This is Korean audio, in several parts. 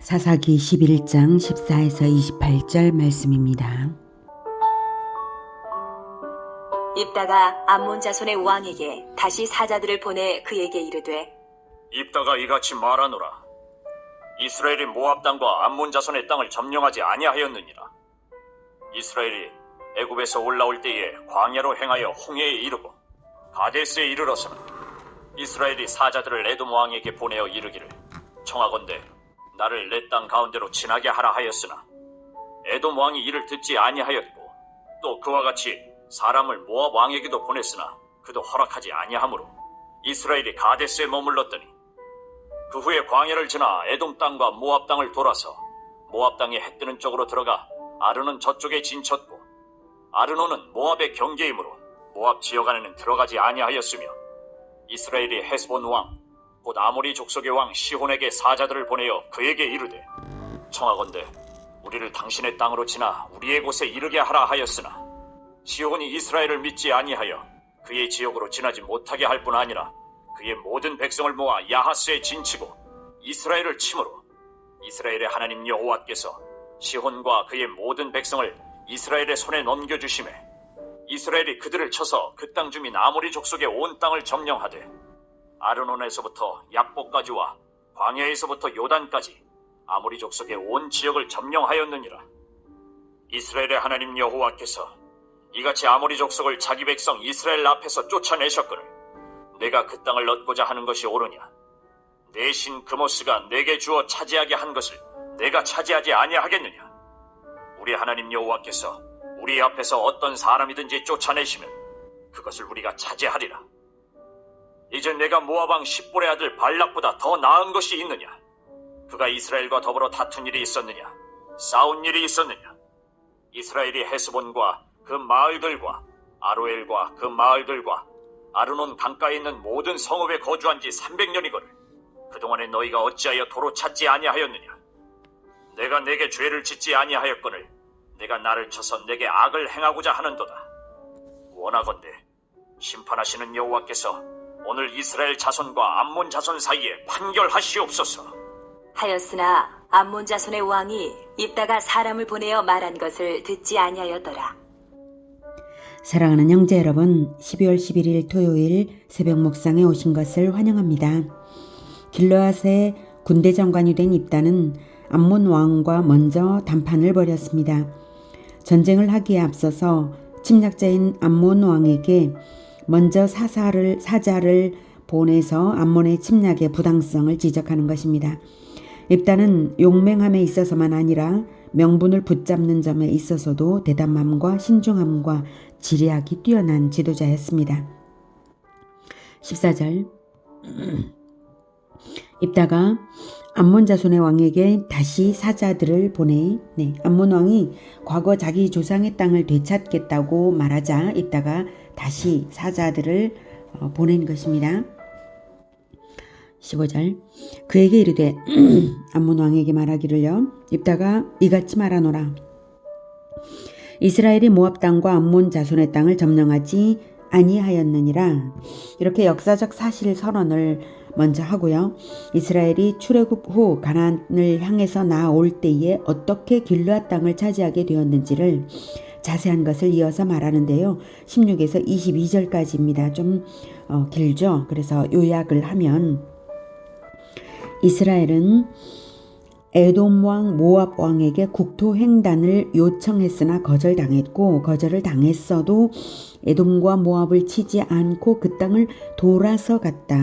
사사기 11장 14에서 28절 말씀입니다. 입다가 암몬 자손의 왕에게 다시 사자들을 보내 그에게 이르되, 입다가 이같이 말하노라. 이스라엘이 모압 땅과 암몬 자손의 땅을 점령하지 아니하였느니라. 이스라엘이 애굽에서 올라올 때에 광야로 행하여 홍해에 이르고 가데스에 이르러서는 이스라엘이 사자들을 에돔 왕에게 보내어 이르기를, 청하건대 나를 내 땅 가운데로 지나게 하라 하였으나 에돔 왕이 이를 듣지 아니하였고, 또 그와 같이 사람을 모압 왕에게도 보냈으나 그도 허락하지 아니하므로 이스라엘이 가데스에 머물렀더니, 그 후에 광야를 지나 에돔 땅과 모압 땅을 돌아서 모압 땅의 해 뜨는 쪽으로 들어가 아르논 저쪽에 진쳤고, 아르논은 모압의 경계이므로 모압 지역 안에는 들어가지 아니하였으며, 이스라엘이 헤스본 왕 곧 아모리 족속의 왕 시혼에게 사자들을 보내어 그에게 이르되, 청하건대 우리를 당신의 땅으로 지나 우리의 곳에 이르게 하라 하였으나 시혼이 이스라엘을 믿지 아니하여 그의 지역으로 지나지 못하게 할 뿐 아니라 그의 모든 백성을 모아 야하스에 진치고 이스라엘을 치므로 이스라엘의 하나님 여호와께서 시혼과 그의 모든 백성을 이스라엘의 손에 넘겨주시매, 이스라엘이 그들을 쳐서 그 땅 주민 아모리 족속의 온 땅을 점령하되 아르논에서부터 약복까지와 광야에서부터 요단까지 아모리 족속의 온 지역을 점령하였느니라. 이스라엘의 하나님 여호와께서 이같이 아모리 족속을 자기 백성 이스라엘 앞에서 쫓아내셨거늘 내가 그 땅을 얻고자 하는 것이 옳으냐? 내 신 그모스가 내게 주어 차지하게 한 것을 내가 차지하지 아니하겠느냐? 우리 하나님 여호와께서 우리 앞에서 어떤 사람이든지 쫓아내시면 그것을 우리가 차지하리라. 이제 내가 모압 왕 십볼의 아들 발락보다 더 나은 것이 있느냐? 그가 이스라엘과 더불어 다툰 일이 있었느냐? 싸운 일이 있었느냐? 이스라엘이 헤스본과 그 마을들과 아로엘과 그 마을들과 아르논 강가에 있는 모든 성읍에 거주한 지 300년이거늘 그동안에 너희가 어찌하여 도로 찾지 아니하였느냐? 내가 내게 죄를 짓지 아니하였거늘 내가 나를 쳐서 내게 악을 행하고자 하는도다. 원하건대 심판하시는 여호와께서 오늘 이스라엘 자손과 암몬 자손 사이에 판결하시옵소서. 하였으나 암몬 자손의 왕이 입다가 사람을 보내어 말한 것을 듣지 아니하였더라. 사랑하는 형제 여러분, 12월 11일 토요일 새벽 묵상에 오신 것을 환영합니다. 길르앗의 군대 장관이 된 입다는 암몬 왕과 먼저 담판을 벌였습니다. 전쟁을 하기에 앞서서 침략자인 암몬 왕에게 먼저 사자를 보내서 암몬의 침략의 부당성을 지적하는 것입니다. 입다는 용맹함에 있어서만 아니라 명분을 붙잡는 점에 있어서도 대담함과 신중함과 지략이 뛰어난 지도자였습니다. 14절 입다가 암몬 자손의 왕에게 다시 사자들을 보내, 암몬 왕이 과거 자기 조상의 땅을 되찾겠다고 말하자 입다가 다시 사자들을 보낸 것입니다. 15절 그에게 이르되 암몬 왕에게 말하기를요, 입다가 이같이 말하노라. 이스라엘이 모압 땅과 암몬 자손의 땅을 점령하지 아니하였느니라. 이렇게 역사적 사실 선언을 먼저 하고요. 이스라엘이 출애굽 후 가나안을 향해서 나아올 때에 어떻게 길르앗 땅을 차지하게 되었는지를 자세한 것을 이어서 말하는데요. 16에서 22절까지입니다. 좀 길죠. 그래서 요약을 하면 이스라엘은 에돔 왕 모압 왕에게 국토 횡단을 요청했으나 거절당했고, 거절을 당했어도 에돔과 모압을 치지 않고 그 땅을 돌아서 갔다.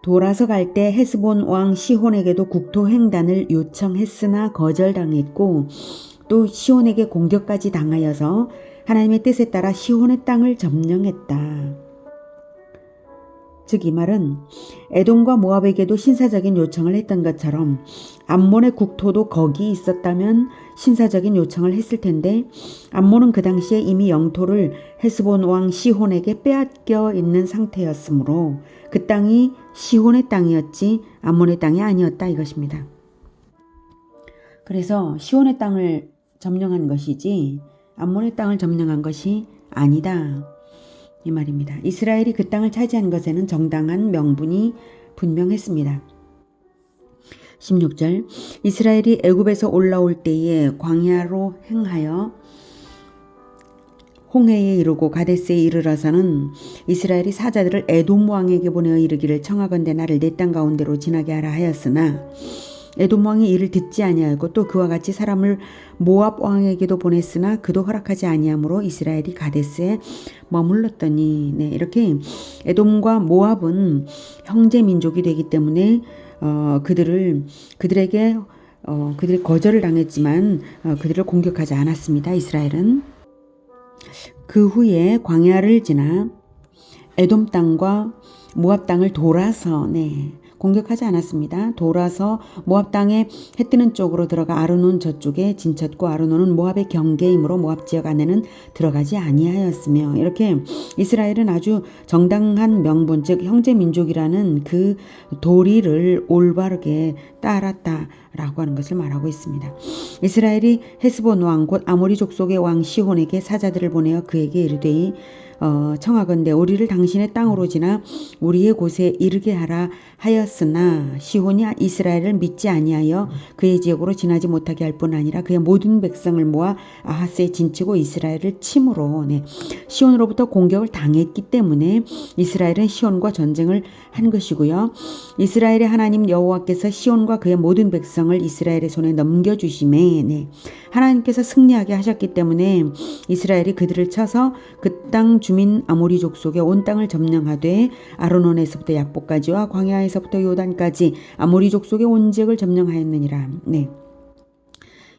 돌아서 갈 때 헤스본 왕 시혼에게도 국토 횡단을 요청했으나 거절당했고, 또 시혼에게 공격까지 당하여서 하나님의 뜻에 따라 시혼의 땅을 점령했다. 즉 이 말은 에돔과 모압에게도 신사적인 요청을 했던 것처럼 암몬의 국토도 거기 있었다면 신사적인 요청을 했을 텐데, 암몬은 그 당시에 이미 영토를 헤스본 왕 시혼에게 빼앗겨 있는 상태였으므로 그 땅이 시혼의 땅이었지 암몬의 땅이 아니었다 이것입니다. 그래서 시혼의 땅을 점령한 것이지 암몬의 땅을 점령한 것이 아니다 이 말입니다. 이스라엘이 그 땅을 차지한 것에는 정당한 명분이 분명했습니다. 16절 이스라엘이 애굽에서 올라올 때에 광야로 행하여 홍해에 이르고 가데스에 이르러서는 이스라엘이 사자들을 에돔 왕에게 보내어 이르기를 청하건대 나를 내 땅 가운데로 지나게 하라 하였으나 에돔 왕이 이를 듣지 아니하였고 또 그와 같이 사람을 모압 왕에게도 보냈으나 그도 허락하지 아니하므로 이스라엘이 가데스에 머물렀더니 네, 이렇게 에돔과 모압은 형제 민족이 되기 때문에 그들에게 그들이 거절을 당했지만 그들을 공격하지 않았습니다. 이스라엘은 그 후에 광야를 지나 에돔 땅과 모압 땅을 돌아서 공격하지 않았습니다. 돌아서 모압 땅에 해 뜨는 쪽으로 들어가 아르논 저쪽에 진쳤고 아르논은 모압의 경계이므로 모압 지역 안에는 들어가지 아니하였으며 이렇게 이스라엘은 아주 정당한 명분 즉 형제 민족이라는 그 도리를 올바르게 따랐다라고 하는 것을 말하고 있습니다. 이스라엘이 헤스본 왕 곧 아모리 족속의 왕 시혼에게 사자들을 보내어 그에게 이르되 청하건대 우리를 당신의 땅으로 지나 우리의 곳에 이르게 하라 하였으나 시혼이 이스라엘을 믿지 아니하여 그의 지역으로 지나지 못하게 할 뿐 아니라 그의 모든 백성을 모아 아하스에 진치고 이스라엘을 침으로 시혼으로부터 공격을 당했기 때문에 이스라엘은 시혼과 전쟁을 한 것이고요. 이스라엘의 하나님 여호와께서 시혼과 그의 모든 백성을 이스라엘의 손에 넘겨주심에 하나님께서 승리하게 하셨기 때문에 이스라엘이 그들을 쳐서 그 땅 주민 아모리 족속의 온 땅을 점령하되 아르논에서부터 약복까지와 광야에서부터 요단까지 아모리 족속의 온 지역을 점령하였느니라.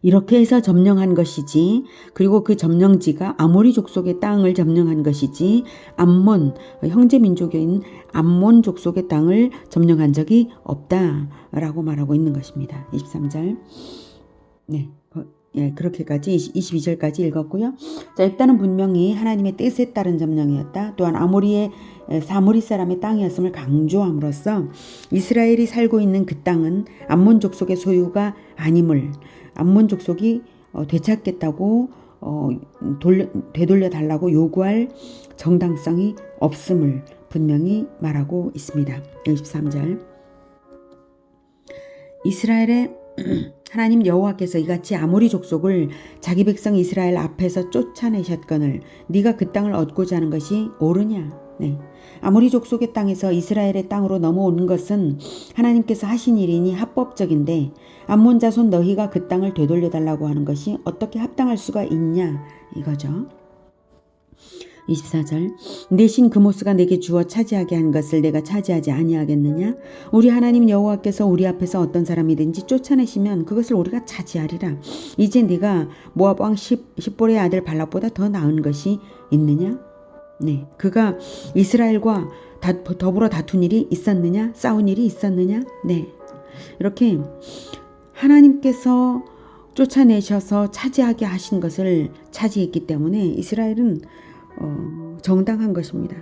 이렇게 해서 점령한 것이지 그리고 그 점령지가 아모리 족속의 땅을 점령한 것이지 암몬 형제 민족인 암몬 족속의 땅을 점령한 적이 없다라고 말하고 있는 것입니다. 23절 그렇게까지 22절까지 읽었고요. 자, 입다는 분명히 하나님의 뜻에 따른 점령이었다. 또한 아모리의 사모리 사람의 땅이었음을 강조함으로써 이스라엘이 살고 있는 그 땅은 암몬 족속의 소유가 아님을 암몬 족속이 되찾겠다고 되돌려 달라고 요구할 정당성이 없음을 분명히 말하고 있습니다. 23절 이스라엘의 하나님 여호와께서 이같이 아모리 족속을 자기 백성 이스라엘 앞에서 쫓아내셨거늘 네가 그 땅을 얻고자 하는 것이 옳으냐. 아모리 족속의 땅에서 이스라엘의 땅으로 넘어오는 것은 하나님께서 하신 일이니 합법적인데 암몬 자손 너희가 그 땅을 되돌려달라고 하는 것이 어떻게 합당할 수가 있냐 이거죠. 24절 내 신 그모스가 내게 주어 차지하게 한 것을 내가 차지하지 아니하겠느냐. 우리 하나님 여호와께서 우리 앞에서 어떤 사람이든지 쫓아내시면 그것을 우리가 차지하리라. 이제 네가 모압 왕 십볼의 아들 발락보다 더 나은 것이 있느냐. 그가 이스라엘과 더불어 다툰 일이 있었느냐. 싸운 일이 있었느냐. 이렇게 하나님께서 쫓아내셔서 차지하게 하신 것을 차지했기 때문에 이스라엘은 정당한 것입니다.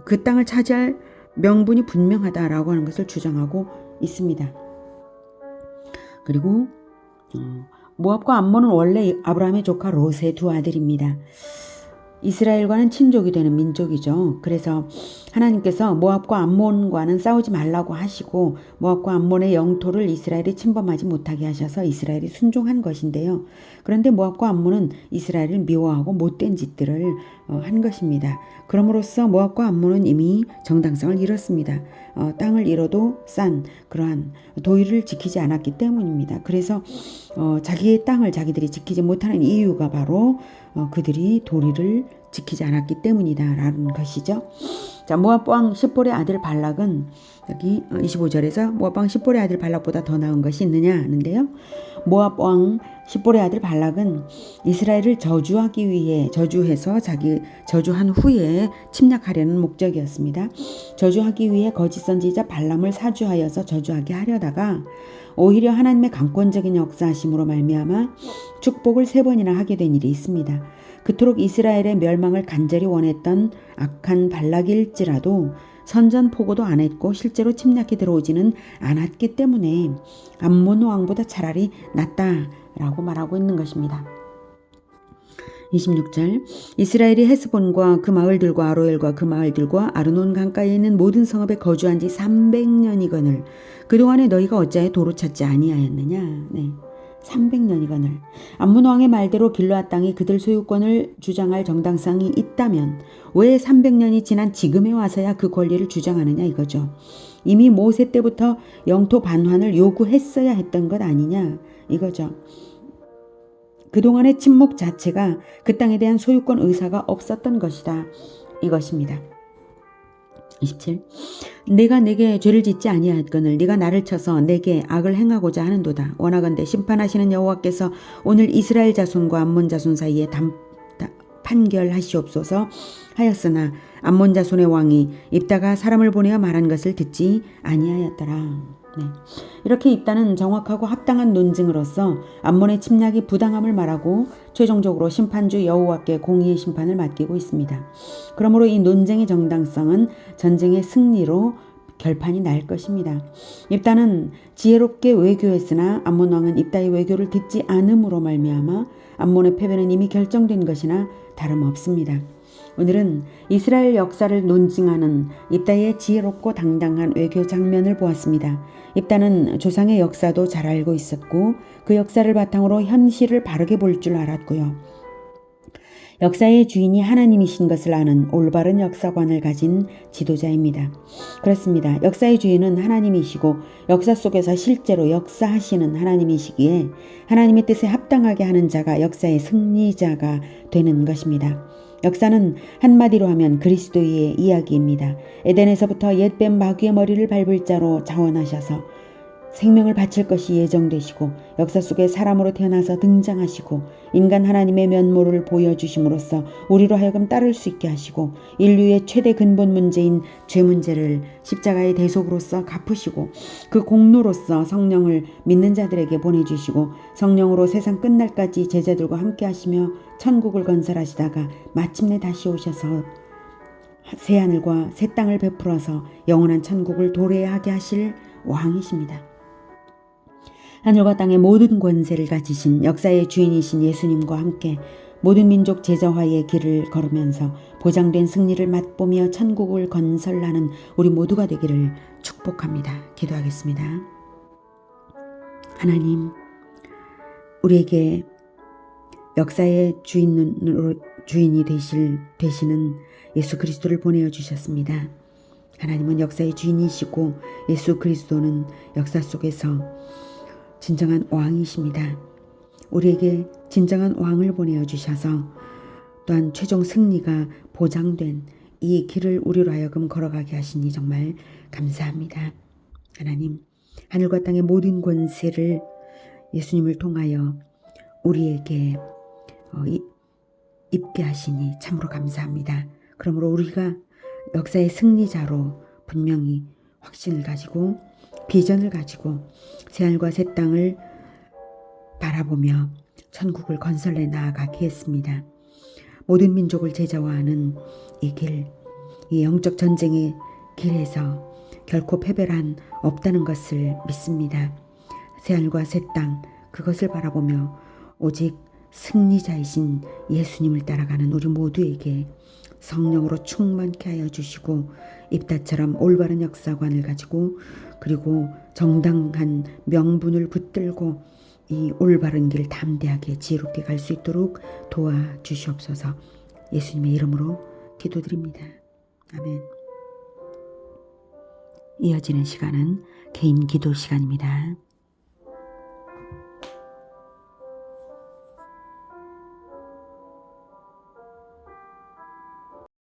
그 땅을 차지할 명분이 분명하다라고 하는 것을 주장하고 있습니다. 그리고 모압과 암몬은 원래 아브라함의 조카 롯의 두 아들입니다. 이스라엘과는 친족이 되는 민족이죠. 그래서 하나님께서 모압과 암몬과는 싸우지 말라고 하시고 모압과 암몬의 영토를 이스라엘이 침범하지 못하게 하셔서 이스라엘이 순종한 것인데요. 그런데 모압과 암몬은 이스라엘을 미워하고 못된 짓들을 한 것입니다. 그럼으로써 모압과 암몬은 이미 정당성을 잃었습니다. 땅을 잃어도 싼 그러한 도의를 지키지 않았기 때문입니다. 그래서 자기의 땅을 자기들이 지키지 못하는 이유가 바로 그들이 도리를 지키지 않았기 때문이다라는 것이죠. 자, 모압 왕 십볼의 아들 발락은 여기 25절에서 모압 왕 십볼의 아들 발락보다 더 나은 것이 있느냐 하는데요. 모압 왕 십볼의 아들 발락은 이스라엘을 저주하기 위해 저주해서 자기 저주한 후에 침략하려는 목적이었습니다. 저주하기 위해 거짓 선지자 발람을 사주하여서 저주하게 하려다가 오히려 하나님의 강권적인 역사하심으로 말미암아 축복을 3번이나 하게 된 일이 있습니다. 그토록 이스라엘의 멸망을 간절히 원했던 악한 발락일지라도 선전포고도 안 했고 실제로 침략해 들어오지는 않았기 때문에 암몬 왕보다 차라리 낫다라고 말하고 있는 것입니다. 26절 이스라엘이 헤스본과 그 마을들과 아로엘과 그 마을들과 아르논 강가에 있는 모든 성읍에 거주한 지 300년이거늘 그동안에 너희가 어찌하여 도로 찾지 아니하였느냐. 네. 300년이거늘 암몬 왕의 말대로 길르앗 땅이 그들 소유권을 주장할 정당성이 있다면 왜 300년이 지난 지금에 와서야 그 권리를 주장하느냐 이거죠. 이미 모세 때부터 영토 반환을 요구했어야 했던 것 아니냐 이거죠. 그동안의 침묵 자체가 그 땅에 대한 소유권 의사가 없었던 것이다 이것입니다. 27. 내가 내게 죄를 짓지 아니하였거늘 네가 나를 쳐서 내게 악을 행하고자 하는도다. 원하건대 심판하시는 여호와께서 오늘 이스라엘 자손과 암몬 자손 사이에 판결하시옵소서 하였으나 암몬 자손의 왕이 입다가 사람을 보내어 말한 것을 듣지 아니하였더라. 네. 이렇게 입다는 정확하고 합당한 논증으로서 암몬의 침략이 부당함을 말하고 최종적으로 심판주 여호와께 공의의 심판을 맡기고 있습니다. 그러므로 이 논쟁의 정당성은 전쟁의 승리로 결판이 날 것입니다. 입다는 지혜롭게 외교했으나 암몬 왕은 입다의 외교를 듣지 않음으로 말미암아 암몬의 패배는 이미 결정된 것이나 다름없습니다. 오늘은 이스라엘 역사를 논증하는 입다의 지혜롭고 당당한 외교 장면을 보았습니다. 입다는 조상의 역사도 잘 알고 있었고 그 역사를 바탕으로 현실을 바르게 볼 줄 알았고요. 역사의 주인이 하나님이신 것을 아는 올바른 역사관을 가진 지도자입니다. 그렇습니다. 역사의 주인은 하나님이시고 역사 속에서 실제로 역사하시는 하나님이시기에 하나님의 뜻에 합당하게 하는 자가 역사의 승리자가 되는 것입니다. 역사는 한마디로 하면 그리스도의 이야기입니다. 에덴에서부터 옛뱀 마귀의 머리를 밟을 자로 자원하셔서 생명을 바칠 것이 예정되시고 역사 속에 사람으로 태어나서 등장하시고 인간 하나님의 면모를 보여주심으로써 우리로 하여금 따를 수 있게 하시고 인류의 최대 근본 문제인 죄 문제를 십자가의 대속으로서 갚으시고 그 공로로서 성령을 믿는 자들에게 보내주시고 성령으로 세상 끝날까지 제자들과 함께 하시며 천국을 건설하시다가 마침내 다시 오셔서 새하늘과 새 땅을 베풀어서 영원한 천국을 도래하게 하실 왕이십니다. 하늘과 땅의 모든 권세를 가지신 역사의 주인이신 예수님과 함께 모든 민족 제자화의 길을 걸으면서 보장된 승리를 맛보며 천국을 건설하는 우리 모두가 되기를 축복합니다. 기도하겠습니다. 하나님, 우리에게 역사의 주인이 되시는 예수 그리스도를 보내어 주셨습니다. 하나님은 역사의 주인이시고 예수 그리스도는 역사 속에서 진정한 왕이십니다. 우리에게 진정한 왕을 보내어 주셔서 또한 최종 승리가 보장된 이 길을 우리로 하여금 걸어가게 하시니 정말 감사합니다. 하나님, 하늘과 땅의 모든 권세를 예수님을 통하여 우리에게 입게 하시니 참으로 감사합니다. 그러므로 우리가 역사의 승리자로 분명히 확신을 가지고 비전을 가지고 새하늘과 새 땅을 바라보며 천국을 건설해 나아가게 했습니다. 모든 민족을 제자화하는 이 길, 이 영적 전쟁의 길에서 결코 패배란 없다는 것을 믿습니다. 새하늘과 새 땅, 그것을 바라보며 오직 승리자이신 예수님을 따라가는 우리 모두에게 성령으로 충만케 하여 주시고 입다처럼 올바른 역사관을 가지고 그리고 정당한 명분을 붙들고 이 올바른 길 담대하게 지혜롭게 갈 수 있도록 도와주시옵소서. 예수님의 이름으로 기도드립니다. 아멘. 이어지는 시간은 개인 기도 시간입니다.